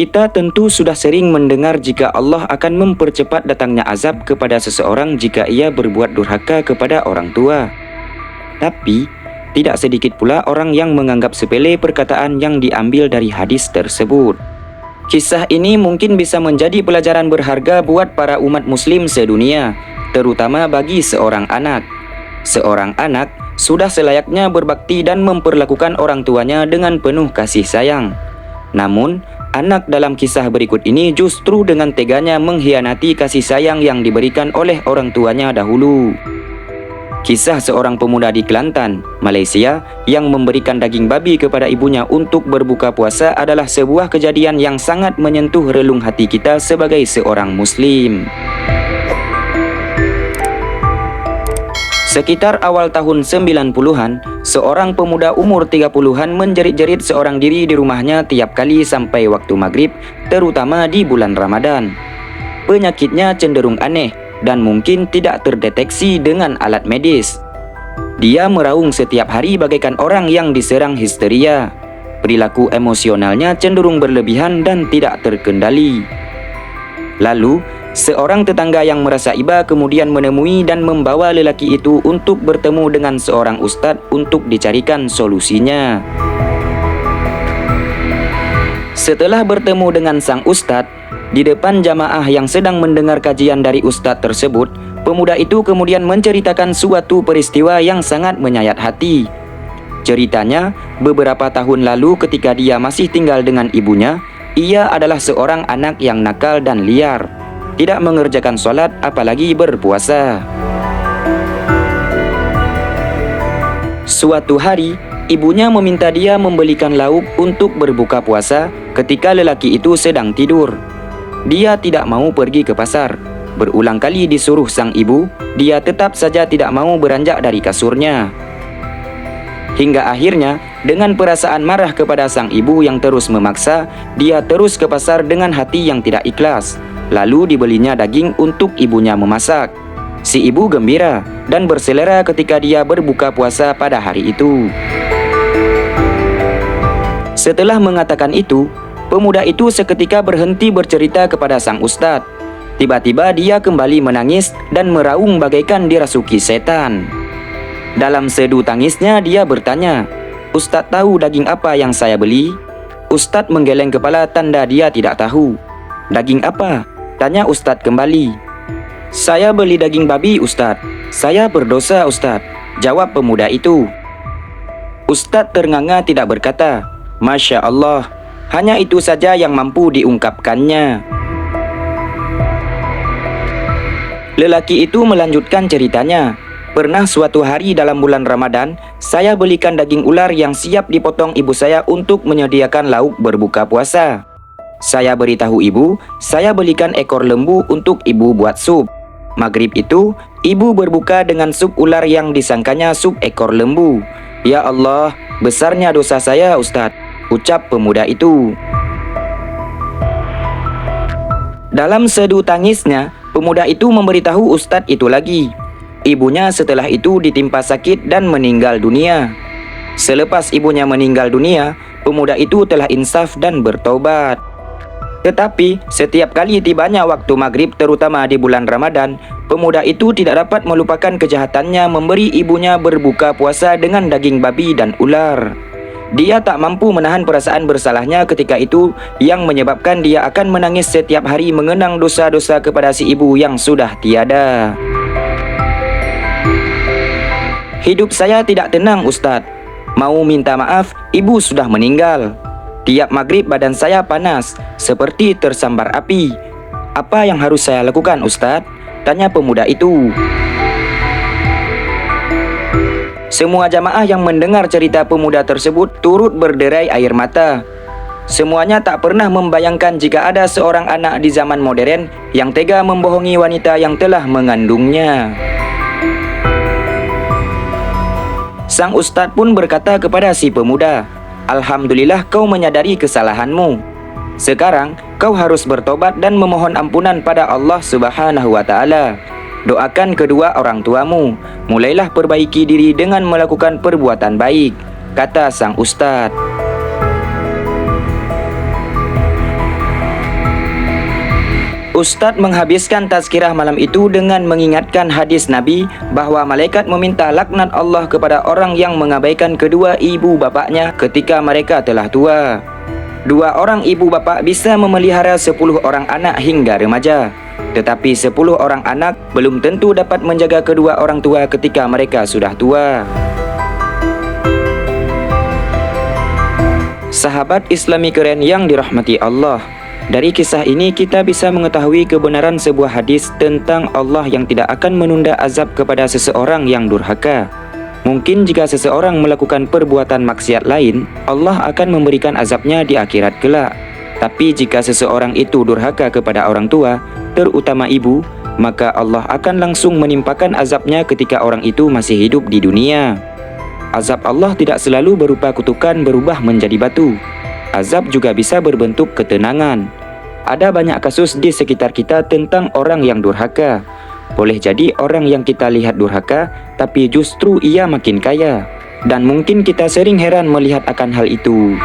Kita tentu sudah sering mendengar jika Allah akan mempercepat datangnya azab kepada seseorang jika ia berbuat durhaka kepada orang tua. Tapi, tidak sedikit pula orang yang menganggap sepele perkataan yang diambil dari hadis tersebut. Kisah ini mungkin bisa menjadi pelajaran berharga buat para umat muslim sedunia, terutama bagi seorang anak. Seorang anak sudah selayaknya berbakti dan memperlakukan orang tuanya dengan penuh kasih sayang. Namun, anak dalam kisah berikut ini justru dengan teganya mengkhianati kasih sayang yang diberikan oleh orang tuanya dahulu. Kisah seorang pemuda di Kelantan, Malaysia yang memberikan daging babi kepada ibunya untuk berbuka puasa adalah sebuah kejadian yang sangat menyentuh relung hati kita sebagai seorang Muslim. Sekitar awal tahun 90-an, seorang pemuda umur 30-an menjerit-jerit seorang diri di rumahnya tiap kali sampai waktu maghrib, terutama di bulan Ramadan. Penyakitnya cenderung aneh dan mungkin tidak terdeteksi dengan alat medis. Dia meraung setiap hari bagaikan orang yang diserang histeria. Perilaku emosionalnya cenderung berlebihan dan tidak terkendali. Lalu, seorang tetangga yang merasa iba kemudian menemui dan membawa lelaki itu untuk bertemu dengan seorang ustadz untuk dicarikan solusinya. Setelah bertemu dengan sang ustadz, di depan jamaah yang sedang mendengar kajian dari ustadz tersebut, pemuda itu kemudian menceritakan suatu peristiwa yang sangat menyayat hati. Ceritanya, beberapa tahun lalu ketika dia masih tinggal dengan ibunya, ia adalah seorang anak yang nakal dan liar, tidak mengerjakan sholat apalagi berpuasa. Suatu hari, ibunya meminta dia membelikan lauk untuk berbuka puasa ketika lelaki itu sedang tidur. Dia tidak mau pergi ke pasar. Berulang kali disuruh sang ibu, dia tetap saja tidak mau beranjak dari kasurnya. Hingga akhirnya, dengan perasaan marah kepada sang ibu yang terus memaksa, dia terus ke pasar dengan hati yang tidak ikhlas. Lalu dibelinya daging untuk ibunya memasak. Si ibu gembira dan berselera ketika dia berbuka puasa pada hari itu. Setelah mengatakan itu, pemuda itu seketika berhenti bercerita kepada sang ustadz. Tiba-tiba dia kembali menangis dan meraung bagaikan dirasuki setan. Dalam sedu tangisnya dia bertanya, "Ustadz tahu daging apa yang saya beli?" Ustadz menggeleng kepala tanda dia tidak tahu. "Daging apa?" tanya ustadz kembali. "Saya beli daging babi, ustadz. Saya berdosa, ustadz," jawab pemuda itu. Ustadz ternganga tidak berkata. Masya Allah, hanya itu saja yang mampu diungkapkannya. Lelaki itu melanjutkan ceritanya. "Pernah suatu hari dalam bulan Ramadan, saya belikan daging ular yang siap dipotong ibu saya untuk menyediakan lauk berbuka puasa. Saya beritahu ibu, saya belikan ekor lembu untuk ibu buat sup. Maghrib itu, ibu berbuka dengan sup ular yang disangkanya sup ekor lembu. Ya Allah, besarnya dosa saya, Ustadz," ucap pemuda itu. Dalam sedu tangisnya, pemuda itu memberitahu ustadz itu lagi. Ibunya setelah itu ditimpa sakit dan meninggal dunia. Selepas ibunya meninggal dunia, pemuda itu telah insaf dan bertobat. Tetapi, setiap kali tibanya waktu maghrib terutama di bulan Ramadan, pemuda itu tidak dapat melupakan kejahatannya memberi ibunya berbuka puasa dengan daging babi dan ular. Dia tak mampu menahan perasaan bersalahnya ketika itu yang menyebabkan dia akan menangis setiap hari mengenang dosa-dosa kepada si ibu yang sudah tiada. "Hidup saya tidak tenang, Ustadz. Mau minta maaf, ibu sudah meninggal. Tiap maghrib badan saya panas, seperti tersambar api. Apa yang harus saya lakukan, Ustadz?" tanya pemuda itu. Semua jamaah yang mendengar cerita pemuda tersebut turut berderai air mata. Semuanya tak pernah membayangkan jika ada seorang anak di zaman modern yang tega membohongi wanita yang telah mengandungnya. Sang ustadz pun berkata kepada si pemuda, "Alhamdulillah kau menyadari kesalahanmu. Sekarang kau harus bertobat dan memohon ampunan pada Allah Subhanahu wa Ta'ala. Doakan kedua orang tuamu. Mulailah perbaiki diri dengan melakukan perbuatan baik," kata sang ustadz. Ustadz menghabiskan tazkirah malam itu dengan mengingatkan hadis Nabi bahawa malaikat meminta laknat Allah kepada orang yang mengabaikan kedua ibu bapaknya ketika mereka telah tua. 2 orang ibu bapa bisa memelihara 10 orang anak hingga remaja. Tetapi 10 orang anak belum tentu dapat menjaga kedua orang tua ketika mereka sudah tua. Sahabat Islami keren yang dirahmati Allah, dari kisah ini kita bisa mengetahui kebenaran sebuah hadis tentang Allah yang tidak akan menunda azab kepada seseorang yang durhaka. Mungkin jika seseorang melakukan perbuatan maksiat lain, Allah akan memberikan azabnya di akhirat kelak. Tapi jika seseorang itu durhaka kepada orang tua, terutama ibu, maka Allah akan langsung menimpakan azabnya ketika orang itu masih hidup di dunia. Azab Allah tidak selalu berupa kutukan berubah menjadi batu. Azab juga bisa berbentuk ketenangan. Ada banyak kasus di sekitar kita tentang orang yang durhaka. Boleh jadi orang yang kita lihat durhaka, tapi justru ia makin kaya. Dan mungkin kita sering heran melihat akan hal itu.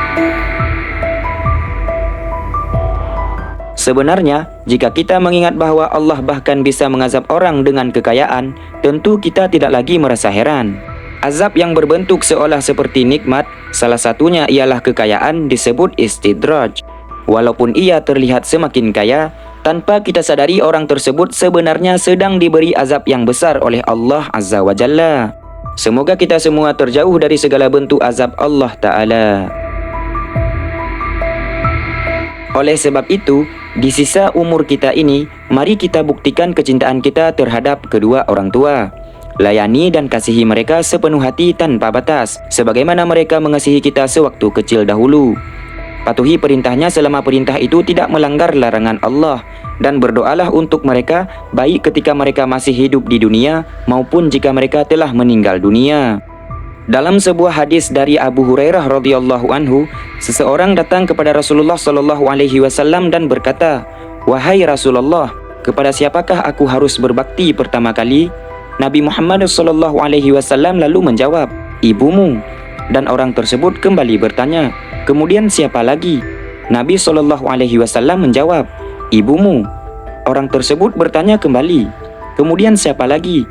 Sebenarnya, jika kita mengingat bahwa Allah bahkan bisa mengazab orang dengan kekayaan, tentu kita tidak lagi merasa heran. Azab yang berbentuk seolah seperti nikmat, salah satunya ialah kekayaan disebut istidraj. Walaupun ia terlihat semakin kaya, tanpa kita sadari orang tersebut sebenarnya sedang diberi azab yang besar oleh Allah Azza wa Jalla. Semoga kita semua terjauh dari segala bentuk azab Allah Ta'ala. Oleh sebab itu, di sisa umur kita ini, mari kita buktikan kecintaan kita terhadap kedua orang tua. Layani dan kasihi mereka sepenuh hati tanpa batas, sebagaimana mereka mengasihi kita sewaktu kecil dahulu. Patuhi perintahnya selama perintah itu tidak melanggar larangan Allah, dan berdoalah untuk mereka baik ketika mereka masih hidup di dunia maupun jika mereka telah meninggal dunia. Dalam sebuah hadis dari Abu Hurairah radhiyallahu anhu, seseorang datang kepada Rasulullah sallallahu alaihi wasallam dan berkata, "Wahai Rasulullah, kepada siapakah aku harus berbakti pertama kali?" Nabi Muhammad sallallahu alaihi wasallam lalu menjawab, "Ibumu." Dan orang tersebut kembali bertanya, "Kemudian siapa lagi?" Nabi SAW menjawab, "Ibumu." Orang tersebut bertanya kembali, "Kemudian siapa lagi?"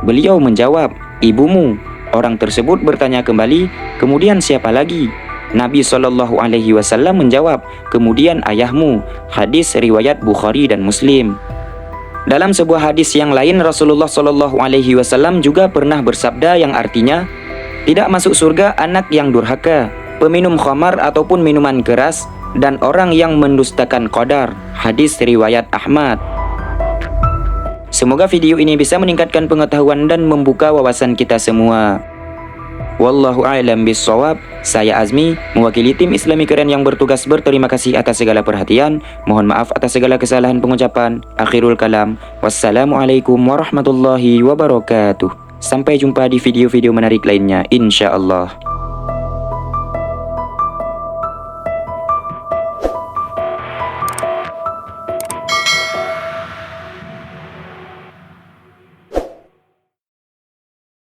Beliau menjawab, "Ibumu." Orang tersebut bertanya kembali, "Kemudian siapa lagi?" Nabi SAW menjawab, "Kemudian ayahmu." Hadis riwayat Bukhari dan Muslim. Dalam sebuah hadis yang lain, Rasulullah SAW juga pernah bersabda yang artinya, "Tidak masuk surga anak yang durhaka, peminum khamar ataupun minuman keras, dan orang yang mendustakan qadar." Hadis riwayat Ahmad. Semoga video ini bisa meningkatkan pengetahuan dan membuka wawasan kita semua. Wallahu a'lam bishawab. Saya Azmi, mewakili tim Islami keren yang bertugas berterima kasih atas segala perhatian. Mohon maaf atas segala kesalahan pengucapan. Akhirul kalam. Wassalamualaikum warahmatullahi wabarakatuh. Sampai jumpa di video-video menarik lainnya, insya Allah.